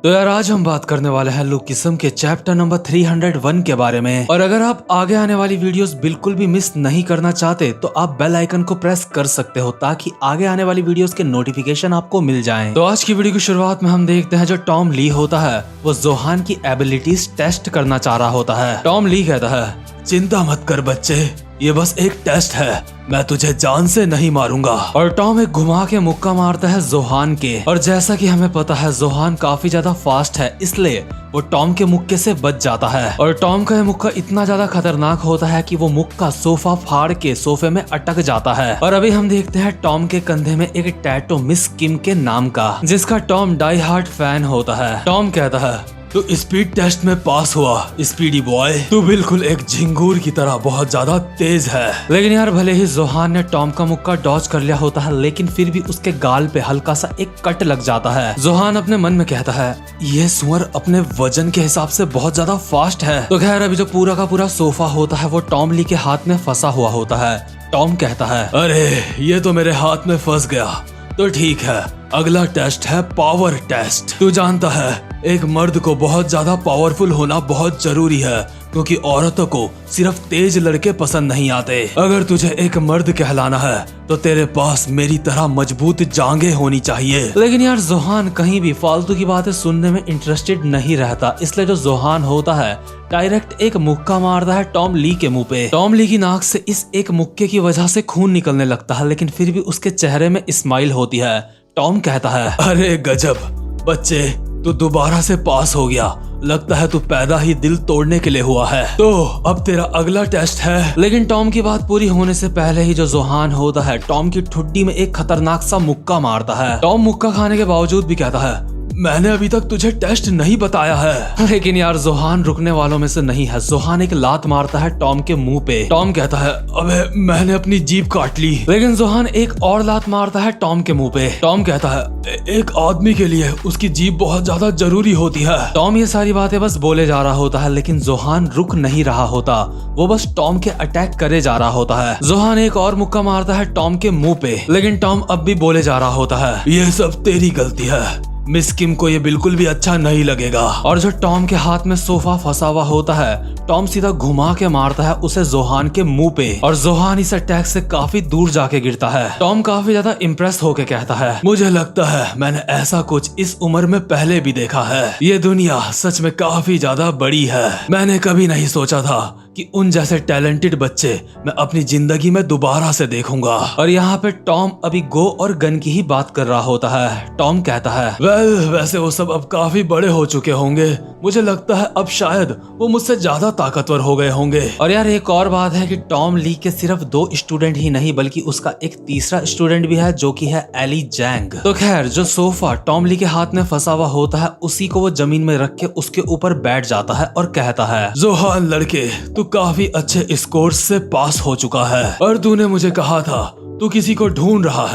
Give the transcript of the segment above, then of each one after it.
तो यार आज हम बात करने वाले हैं लुक किस्म के चैप्टर नंबर 301 के बारे में। और अगर आप आगे आने वाली वीडियोस बिल्कुल भी मिस नहीं करना चाहते तो आप बेल आइकन को प्रेस कर सकते हो ताकि आगे आने वाली वीडियोस के नोटिफिकेशन आपको मिल जाएं। तो आज की वीडियो की शुरुआत में हम देखते हैं जो टॉम ली होता है वो जोहान की एबिलिटीज टेस्ट करना चाह रहा होता है। टॉम ली कहता है, चिंता मत कर बच्चे, ये बस एक टेस्ट है, मैं तुझे जान से नहीं मारूंगा। और टॉम एक घुमा के मुक्का मारता है जोहान के। और जैसा कि हमें पता है जोहान काफी ज्यादा फास्ट है, इसलिए वो टॉम के मुक्के से बच जाता है। और टॉम का ये मुक्का इतना ज्यादा खतरनाक होता है कि वो मुक्का सोफा फाड़ के सोफे में अटक जाता है। और अभी हम देखते हैं टॉम के कंधे में एक टैटू मिस किम के नाम का, जिसका टॉम डाई हार्ट फैन होता है। टॉम कहता है, तू स्पीड टेस्ट में पास हुआ स्पीडी बॉय, तू बिल्कुल एक झिंगूर की तरह बहुत ज्यादा तेज है। लेकिन यार भले ही जोहान ने टॉम का मुक्का डॉज कर लिया होता है, लेकिन फिर भी उसके गाल पे हल्का सा एक कट लग जाता है। जोहान अपने मन में कहता है, ये सुअर अपने वजन के हिसाब से बहुत ज्यादा फास्ट है। तो खैर अभी जो पूरा का पूरा सोफा होता है वो टॉम ली के हाथ में फंसा हुआ होता है। टॉम कहता है, अरे ये तो मेरे हाथ में फंस गया। तो ठीक है, अगला टेस्ट है पावर टेस्ट। तू जानता है एक मर्द को बहुत ज्यादा पावरफुल होना बहुत जरूरी है, क्योंकि औरतों को सिर्फ तेज लड़के पसंद नहीं आते। अगर तुझे एक मर्द कहलाना है तो तेरे पास मेरी तरह मजबूत जांघें होनी चाहिए। लेकिन यार जोहान कहीं भी फालतू की बातें सुनने में इंटरेस्टेड नहीं रहता, इसलिए जो जोहान होता है डायरेक्ट एक मुक्का मारता है टॉम ली के मुंह पे। टॉम ली की नाक से इस एक मुक्के की वजह से खून निकलने लगता है, लेकिन फिर भी उसके चेहरे में स्माइल होती है। टॉम कहता है, अरे गजब बच्चे, तू दोबारा से पास हो गया, लगता है तू पैदा ही दिल तोड़ने के लिए हुआ है। तो अब तेरा अगला टेस्ट है। लेकिन टॉम की बात पूरी होने से पहले ही जो जोहान होता है टॉम की ठुड्डी में एक खतरनाक सा मुक्का मारता है। टॉम मुक्का खाने के बावजूद भी कहता है, मैंने अभी तक तुझे टेस्ट नहीं बताया है। लेकिन यार जोहान रुकने वालों में से नहीं है। जोहान एक लात मारता है टॉम के मुंह पे। टॉम कहता है, अबे मैंने अपनी जीभ काट ली। लेकिन जोहान एक और लात मारता है टॉम के मुंह पे। टॉम कहता है, एक आदमी के लिए उसकी जीभ बहुत ज्यादा जरूरी होती है। टॉम ये सारी बातें बस बोले जा रहा होता है, लेकिन जोहान रुक नहीं रहा होता, वो बस टॉम के अटैक करे जा रहा होता है। जोहान एक और मुक्का मारता है टॉम के मुंह पे, लेकिन टॉम अब भी बोले जा रहा होता है, ये सब तेरी गलती है, मिस किम को ये बिल्कुल भी अच्छा नहीं लगेगा। और जो टॉम के हाथ में सोफा फंसा हुआ होता है टॉम सीधा घुमा के मारता है उसे जोहान के मुंह पे। और जोहान इस अटैक से काफी दूर जाके गिरता है। टॉम काफी ज्यादा इम्प्रेस होके कहता है, मुझे लगता है मैंने ऐसा कुछ इस उम्र में पहले भी देखा है। ये दुनिया सच में काफी ज्यादा बड़ी है। मैंने कभी नहीं सोचा था कि उन जैसे टैलेंटेड बच्चे मैं अपनी जिंदगी में दोबारा से देखूंगा। और यहाँ पे टॉम अभी गो और गन की ही बात कर रहा होता है। टॉम कहता है, वैसे वो सब अब काफी बड़े हो चुके होंगे, मुझे लगता है अब शायद वो मुझसे ज्यादा ताकतवर हो गए होंगे। और यार एक और बात है कि टॉम ली के सिर्फ 2 स्टूडेंट ही नहीं बल्कि उसका एक तीसरा स्टूडेंट भी है जो कि है एली जैंग। तो खैर जो सोफा टॉम ली के हाथ में फंसा हुआ होता है उसी को वो जमीन में रख के उसके ऊपर बैठ जाता है और कहता है, जोहान लड़के, तू काफी अच्छे स्कोर्स से पास हो चुका है और तूने मुझे कहा था तू किसी को ढूंढ रहा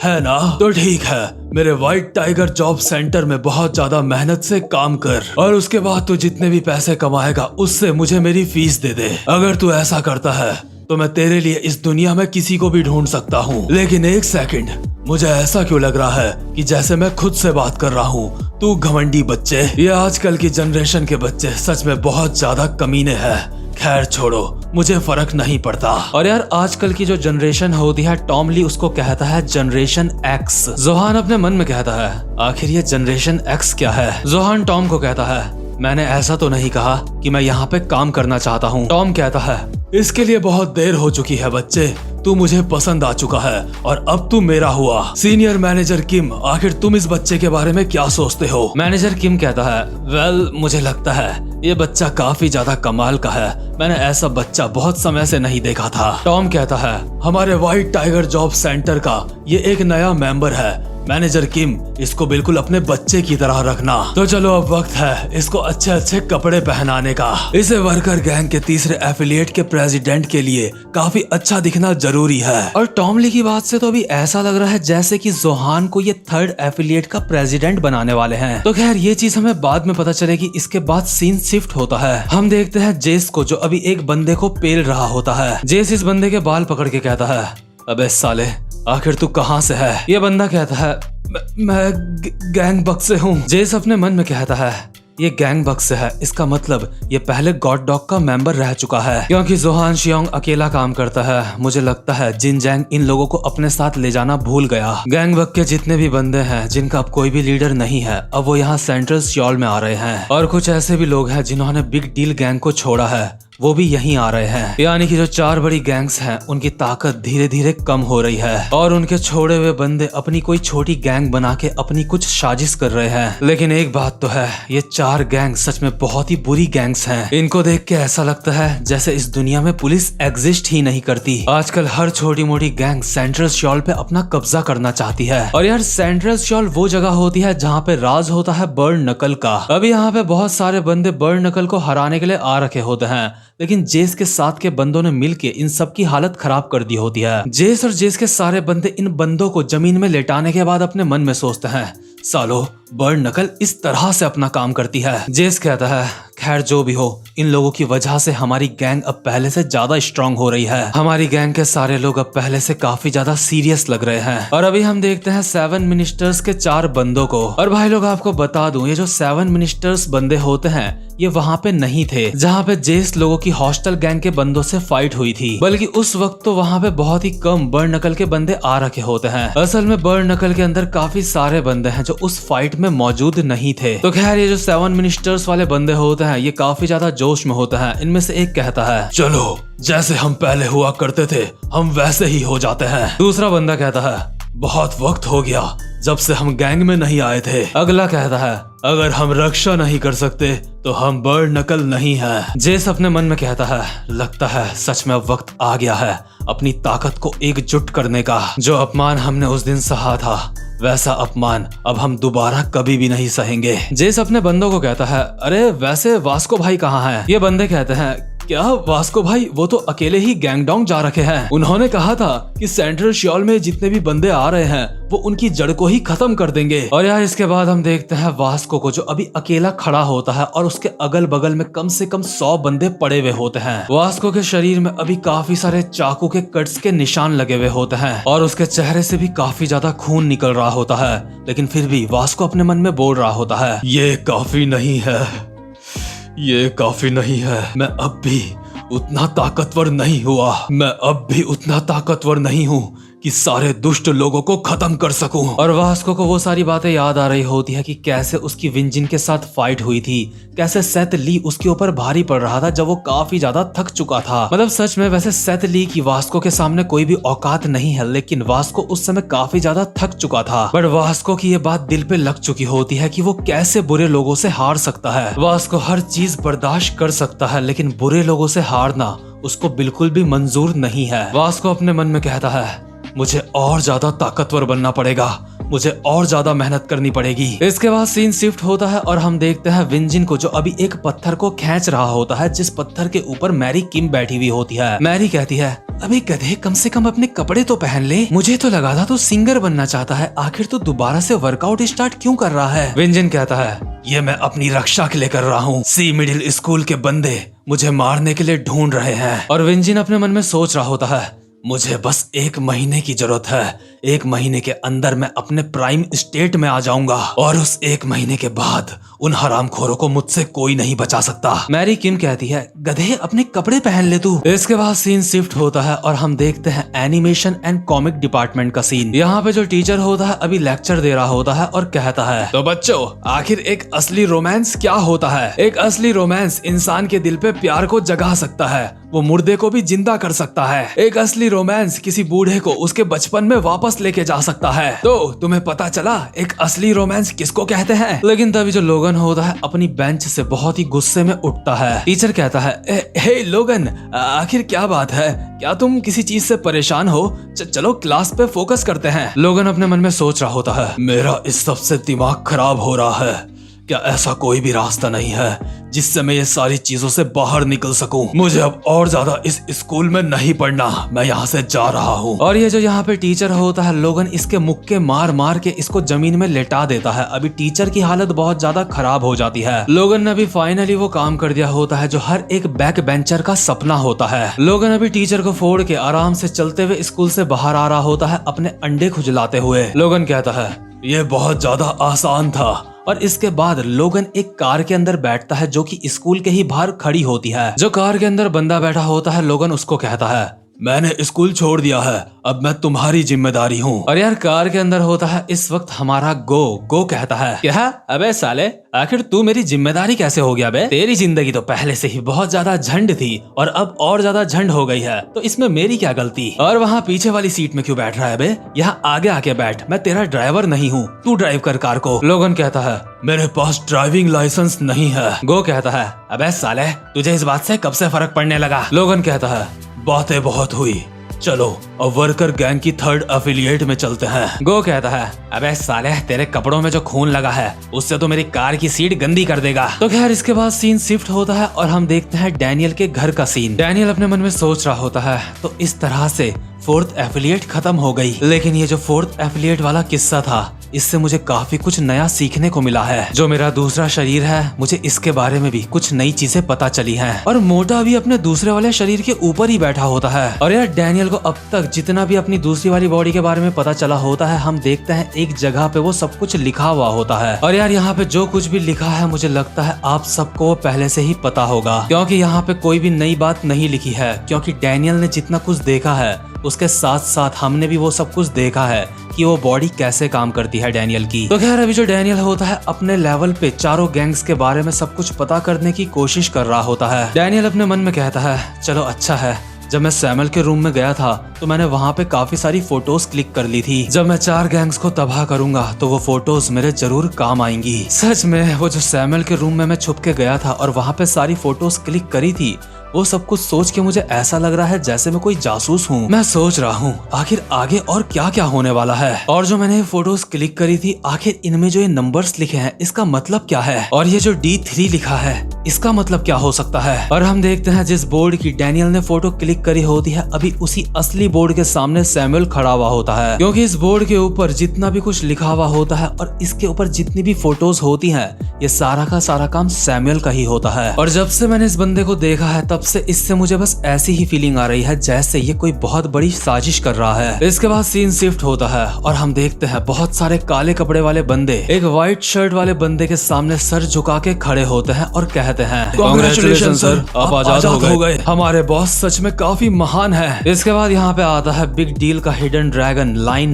है ना? तो ठीक है, मेरे व्हाइट टाइगर जॉब सेंटर में बहुत ज्यादा मेहनत से काम कर और उसके बाद तू जितने भी पैसे कमाएगा उससे मुझे मेरी फीस दे दे। अगर तू ऐसा करता है तो मैं तेरे लिए इस दुनिया में किसी को भी ढूंढ सकता हूँ। लेकिन एक सेकंड, मुझे ऐसा क्यों लग रहा है कि जैसे मैं खुद से बात कर रहा हूँ। तू घमंडी बच्चे, ये आजकल की जनरेशन के बच्चे सच में बहुत ज्यादा कमीने हैं। खैर छोड़ो, मुझे फर्क नहीं पड़ता। और यार आजकल की जो जनरेशन होती है टॉम ली उसको कहता है जनरेशन एक्स। जोहान अपने मन में कहता है, आखिर ये जनरेशन एक्स क्या है? जोहान टॉम को कहता है, मैंने ऐसा तो नहीं कहा कि मैं यहाँ पे काम करना चाहता हूँ। टॉम कहता है, इसके लिए बहुत देर हो चुकी है बच्चे, तू मुझे पसंद आ चुका है और अब तू मेरा हुआ। सीनियर मैनेजर किम, आखिर तुम इस बच्चे के बारे में क्या सोचते हो? मैनेजर किम कहता है, वेल मुझे लगता है ये बच्चा काफी ज्यादा कमाल का है, मैंने ऐसा बच्चा बहुत समय से नहीं देखा था। टॉम कहता है, हमारे व्हाइट टाइगर जॉब सेंटर का ये एक नया मेंबर है मैनेजर किम, इसको बिल्कुल अपने बच्चे की तरह रखना। तो चलो अब वक्त है इसको अच्छे अच्छे कपड़े पहनाने का। इसे वर्कर गैंग के तीसरे एफिलिएट के प्रेसिडेंट के लिए काफी अच्छा दिखना जरूरी है। और टॉम ली की बात से तो अभी ऐसा लग रहा है जैसे कि जोहान को ये थर्ड एफिलिएट का प्रेसिडेंट बनाने वाले हैं। तो खैर ये चीज हमें बाद में पता चलेगी। इसके बाद सीन शिफ्ट होता है, हम देखते हैं जेस को जो अभी एक बंदे को पेल रहा होता है। जेस इस बंदे के बाल पकड़ के कहता है, अबे साले आखिर तू कहाँ से है? ये बंदा कहता है, मैं गैंग बग से हूँ। जेस अपने मन में कहता है ये गैंग बग से है, इसका मतलब ये पहले गॉड डॉग का मेंबर रह चुका है। क्योंकि जोहान शियोंग अकेला काम करता है, मुझे लगता है जिन जैंग इन लोगों को अपने साथ ले जाना भूल गया। गैंग बग के जितने भी बंदे हैं जिनका अब कोई भी लीडर नहीं है, अब वो यहाँ सेंट्रल सियोल में आ रहे हैं। और कुछ ऐसे भी लोग हैं जिन्होंने बिग डील गैंग को छोड़ा है, वो भी यहीं आ रहे हैं। यानी कि जो 4 बड़ी गैंग्स हैं उनकी ताकत धीरे धीरे कम हो रही है और उनके छोड़े हुए बंदे अपनी कोई छोटी गैंग बना के अपनी कुछ साजिश कर रहे हैं। लेकिन एक बात तो है, ये 4 गैंग सच में बहुत ही बुरी गैंग्स हैं। इनको देख के ऐसा लगता है जैसे इस दुनिया में पुलिस एग्जिस्ट ही नहीं करती। आजकल हर छोटी मोटी गैंग सेंट्रल सियोल पे अपना कब्जा करना चाहती है। और यार सेंट्रल सियोल वो जगह होती है जहाँ पे राज होता है बर्न नकल का। अभी यहाँ पे बहुत सारे बंदे बर्न नकल को हराने के लिए आ रखे होते हैं, लेकिन जेस के साथ के बंदों ने मिलके इन सब की हालत खराब कर दी होती है। जेस और जेस के सारे बंदे इन बंदों को जमीन में लेटाने के बाद अपने मन में सोचते हैं, सालो बर्न नकल इस तरह से अपना काम करती है। जेस कहता है खैर जो भी हो, इन लोगों की वजह से हमारी गैंग अब पहले से ज्यादा स्ट्रांग हो रही है। हमारी गैंग के सारे लोग अब पहले से काफी ज्यादा सीरियस लग रहे हैं। और अभी हम देखते हैं 7 मिनिस्टर्स के 4 बंदों को। और भाई लोग आपको बता दूं, ये जो 7 मिनिस्टर्स बंदे होते हैं ये वहाँ पे नहीं थे जहाँ पे जेस लोगों की हॉस्टल गैंग के बंदों से फाइट हुई थी, बल्कि उस वक्त तो वहाँ पे बहुत ही कम बर्न नकल के बंदे आ रखे होते हैं। असल में बर्न नकल के अंदर काफी सारे बंदे हैं जो उस फाइट में मौजूद नहीं थे। तो खैर ये जो 7 मिनिस्टर्स वाले बंदे होते हैं ये काफी ज्यादा जोश में होते हैं। इनमें से एक कहता है चलो जैसे हम पहले हुआ करते थे हम वैसे ही हो जाते हैं। दूसरा बंदा कहता है बहुत वक्त हो गया जब से हम गैंग में नहीं आए थे। अगला कहता है अगर हम रक्षा नहीं कर सकते तो हम बर्न नकल नहीं हैं। जेस अपने मन में कहता है लगता है सच में अब वक्त आ गया है अपनी ताकत को एकजुट करने का। जो अपमान हमने उस दिन सहा था वैसा अपमान अब हम दोबारा कभी भी नहीं सहेंगे। जेस अपने बंदों को कहता है अरे वैसे वास्को भाई कहाँ हैं? ये बंदे कहते हैं क्या वास्को भाई वो तो अकेले ही गैंगडोंग जा रखे हैं। उन्होंने कहा था कि सेंट्रल सियोल में जितने भी बंदे आ रहे हैं वो उनकी जड़ को ही खत्म कर देंगे। और यार इसके बाद हम देखते हैं वास्को को जो अभी अकेला खड़ा होता है और उसके अगल बगल में कम से कम 100 बंदे पड़े हुए होते हैं। वास्को के शरीर में अभी काफी सारे चाकू के कट्स के निशान लगे हुए होते हैं और उसके चेहरे से भी काफी ज्यादा खून निकल रहा होता है। लेकिन फिर भी वास्को अपने मन में बोल रहा होता है ये काफी नहीं है, ये काफी नहीं है। मैं अब भी उतना ताकतवर नहीं हुआ, मैं अब भी उतना ताकतवर नहीं हूँ कि सारे दुष्ट लोगों को खत्म कर सकूं। और वास्को को वो सारी बातें याद आ रही होती है कि कैसे उसकी विंजिन के साथ फाइट हुई थी, कैसे सेथ ली उसके ऊपर भारी पड़ रहा था जब वो काफी ज्यादा थक चुका था। मतलब सच में वैसे सेथ ली की वास्को के सामने कोई भी औकात नहीं है, लेकिन वास्को उस समय काफी ज्यादा थक चुका था। बट वास्को की ये बात दिल पे लग चुकी होती है कि वो कैसे बुरे लोगों से हार सकता है। वास्को हर चीज बर्दाश्त कर सकता है लेकिन बुरे लोगों से हारना उसको बिल्कुल भी मंजूर नहीं है। वास्को अपने मन में कहता है मुझे और ज्यादा ताकतवर बनना पड़ेगा, मुझे और ज्यादा मेहनत करनी पड़ेगी। इसके बाद सीन शिफ्ट होता है और हम देखते हैं विंजिन को जो अभी एक पत्थर को खींच रहा होता है, जिस पत्थर के ऊपर मैरी किम बैठी हुई होती है। मैरी कहती है अबे गधे कम से कम अपने कपड़े तो पहन ले, मुझे तो लगा था तू सिंगर बनना चाहता है, आखिर तो दोबारा से वर्कआउट स्टार्ट क्यों कर रहा है? विंजिन कहता है ये मैं अपनी रक्षा के लिए कर रहा हूँ, सी मिडिल स्कूल के बंदे मुझे मारने के लिए ढूंढ रहे हैं। और विंजिन अपने मन में सोच रहा होता है मुझे बस 1 महीने की जरूरत है, 1 महीने के अंदर मैं अपने प्राइम स्टेट में आ जाऊंगा और उस 1 महीने के बाद उन हरामखोरों को मुझसे कोई नहीं बचा सकता। मैरी किम कहती है गधे अपने कपड़े पहन ले तू। इसके बाद सीन शिफ्ट होता है और हम देखते हैं एनिमेशन एंड कॉमिक डिपार्टमेंट का सीन। यहाँ पे जो टीचर होता है अभी लेक्चर दे रहा होता है और कहता है तो बच्चों आखिर एक असली रोमांस क्या होता है? एक असली रोमांस इंसान के दिल पे प्यार को जगा सकता है, वो मुर्दे को भी जिंदा कर सकता है। एक असली रोमांस किसी बूढ़े को उसके बचपन में वापस लेके जा सकता है। तो तुम्हें पता चला एक असली रोमांस किसको कहते हैं? लेकिन तभी जो लोगन होता है अपनी बेंच से बहुत ही गुस्से में उठता है। टीचर कहता है हे लोगन, आखिर क्या बात है? क्या तुम किसी चीज से परेशान हो? चलो क्लास पे फोकस करते हैं। लोगन अपने मन में सोच रहा होता है मेरा इस सबसे दिमाग खराब हो रहा है, क्या ऐसा कोई भी रास्ता नहीं है जिससे मैं ये सारी चीजों से बाहर निकल सकूं? मुझे अब और ज्यादा इस स्कूल में नहीं पढ़ना, मैं यहाँ से जा रहा हूँ। और ये जो यहाँ पे टीचर होता है लोगन इसके मुक्के मार मार के इसको जमीन में लेटा देता है। अभी टीचर की हालत बहुत ज्यादा खराब हो जाती है। लोगन ने अभी फाइनली वो काम कर दिया होता है जो हर एक बैक बेंचर का सपना होता है। लोगन अभी टीचर को फोड़ के आराम से चलते हुए स्कूल से बाहर आ रहा होता है अपने अंडे खुजलाते हुए। लोगन कहता है ये बहुत ज्यादा आसान था। और इसके बाद लोगन एक कार के अंदर बैठता है जो कि स्कूल के ही बाहर खड़ी होती है। जो कार के अंदर बंदा बैठा होता है, लोगन उसको कहता है, मैंने स्कूल छोड़ दिया है, अब मैं तुम्हारी जिम्मेदारी हूँ। और यार कार के अंदर होता है इस वक्त हमारा गो कहता है, क्या अबे साले, आखिर तू मेरी जिम्मेदारी कैसे हो गया बे? तेरी जिंदगी तो पहले से ही बहुत ज्यादा झंड थी और अब और ज्यादा झंड हो गई है, तो इसमें मेरी क्या गलती? और वहाँ पीछे वाली सीट में क्यों बैठ रहा है बे? यहाँ आगे आके बैठ, मैं तेरा ड्राइवर नहीं हूँ, तू ड्राइव कर कार को। लोगन कहता है, मेरे पास ड्राइविंग लाइसेंस नहीं है। गो कहता है, अबे साले, तुझे इस बात से कब से फर्क पड़ने लगा? लोगन कहता है, बातें बहुत हुई, चलो अब वर्कर गैंग की थर्ड एफिलिएट में चलते हैं। गो कहता है, अबे साले, तेरे कपड़ों में जो खून लगा है उससे तो मेरी कार की सीट गंदी कर देगा। तो खैर इसके बाद सीन शिफ्ट होता है और हम देखते हैं डैनियल के घर का सीन। डैनियल अपने मन में सोच रहा होता है, तो इस तरह से फोर्थ एफिलिएट खत्म हो गई। लेकिन ये जो फोर्थ एफिलिएट वाला किस्सा था, इससे मुझे काफी कुछ नया सीखने को मिला है। जो मेरा दूसरा शरीर है, मुझे इसके बारे में भी कुछ नई चीजें पता चली हैं। और मोटा भी अपने दूसरे वाले शरीर के ऊपर ही बैठा होता है। और यार डैनियल को अब तक जितना भी अपनी दूसरी वाली बॉडी के बारे में पता चला होता है, हम देखते हैं एक जगह पे वो सब कुछ लिखा हुआ होता है। और यार यहाँ पे जो कुछ भी लिखा है, मुझे लगता है आप सबको पहले से ही पता होगा, क्योंकि यहाँ पे कोई भी नई बात नहीं लिखी है। क्योंकि डैनियल ने जितना कुछ देखा है, उसके साथ साथ हमने भी वो सब कुछ देखा है कि वो बॉडी कैसे काम करती है डैनियल की। तो खैर अभी जो डैनियल होता है, अपने लेवल पे चारों गैंग्स के बारे में सब कुछ पता करने की कोशिश कर रहा होता है। डैनियल अपने मन में कहता है, चलो अच्छा है, जब मैं सैमुअल के रूम में गया था तो मैंने वहाँ पे काफी सारी फोटोज क्लिक कर ली थी। जब मैं 4 गैंग्स को तबाह करूंगा तो वो फोटोज मेरे जरूर काम आएंगी। सच में वो जो सैमुअल के रूम में मैं छुप के गया था और वहाँ पे सारी फोटोज क्लिक करी थी, वो सब कुछ सोच के मुझे ऐसा लग रहा है जैसे मैं कोई जासूस हूँ। मैं सोच रहा हूँ आखिर आगे और क्या क्या होने वाला है। और जो मैंने फोटोज क्लिक करी थी, आखिर इनमें जो ये नंबर्स लिखे हैं, इसका मतलब क्या है? और ये जो D3 लिखा है, इसका मतलब क्या हो सकता है? और हम देखते हैं जिस बोर्ड की डैनियल ने फोटो क्लिक करी होती है, अभी उसी असली बोर्ड के सामने सैमुअल खड़ा हुआ होता है। क्योंकि इस बोर्ड के ऊपर जितना भी कुछ लिखा हुआ होता है और इसके ऊपर जितनी भी फोटोज होती हैं, ये सारा का सारा काम सैमुअल का ही होता है। और जब से मैंने इस बंदे को देखा है, तब से इससे मुझे बस ऐसी ही फीलिंग आ रही है जैसे ये कोई बहुत बड़ी साजिश कर रहा है। इसके बाद सीन शिफ्ट होता है और हम देखते हैं बहुत सारे काले कपड़े वाले बंदे एक व्हाइट शर्ट वाले बंदे के सामने सर झुका के खड़े होते हैं और कहते हैं, कांग्रेचुलेशन सर, आप आजाद हो गए। हमारे बॉस सच में काफी महान है। इसके बाद यहाँ पे आता है बिग डील का हिडन ड्रैगन लाइन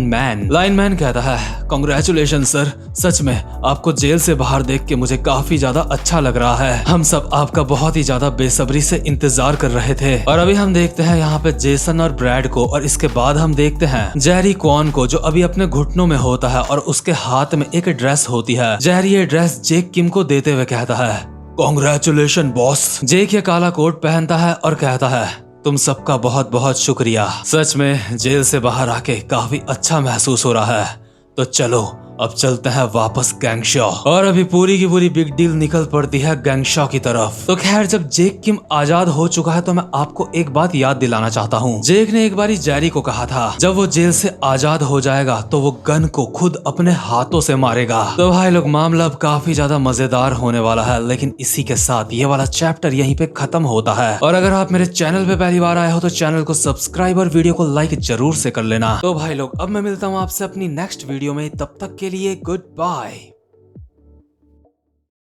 मैन कहता है, कांग्रेचुलेशन सर, सच में आपको जेल से बाहर देख के मुझे काफी ज्यादा अच्छा लग रहा है। हम सब आपका बहुत ही ज्यादा बेसब्री से इंतजार कर रहे थे। और अभी हम देखते हैं यहाँ पे जेसन और ब्रैड को, और इसके बाद हम देखते हैं जेरी क्वान को, जो अभी अपने घुटनों में होता है और उसके हाथ में एक ड्रेस होती है। जेरी ये ड्रेस जेक किम को देते हुए कहता है, कांग्रेचुलेशन बॉस। जेक ये काला कोट पहनता है और कहता है, तुम सबका बहुत बहुत शुक्रिया, सच में जेल से बाहर आके काफी अच्छा महसूस हो रहा है। तो चलो अब चलते हैं वापस गैंगशॉ। और अभी पूरी की पूरी बिग डील निकल पड़ती है गैंगशॉ की तरफ। तो खैर जब जेक किम आजाद हो चुका है, तो मैं आपको एक बात याद दिलाना चाहता हूँ। जेक ने एक बारी जेरी को कहा था, जब वो जेल से आजाद हो जाएगा तो वो गन को खुद अपने हाथों से मारेगा। तो भाई लोग, मामला अब काफी ज्यादा मजेदार होने वाला है। लेकिन इसी के साथ ये वाला चैप्टर यहीं पे खत्म होता है। और अगर आप मेरे चैनल पे पहली बार आए हो तो चैनल को सब्सक्राइब और वीडियो को लाइक जरूर से कर लेना। तो भाई लोग, अब मैं मिलता हूँ आपसे अपनी नेक्स्ट वीडियो में, तब तक के लिए गुड बाय।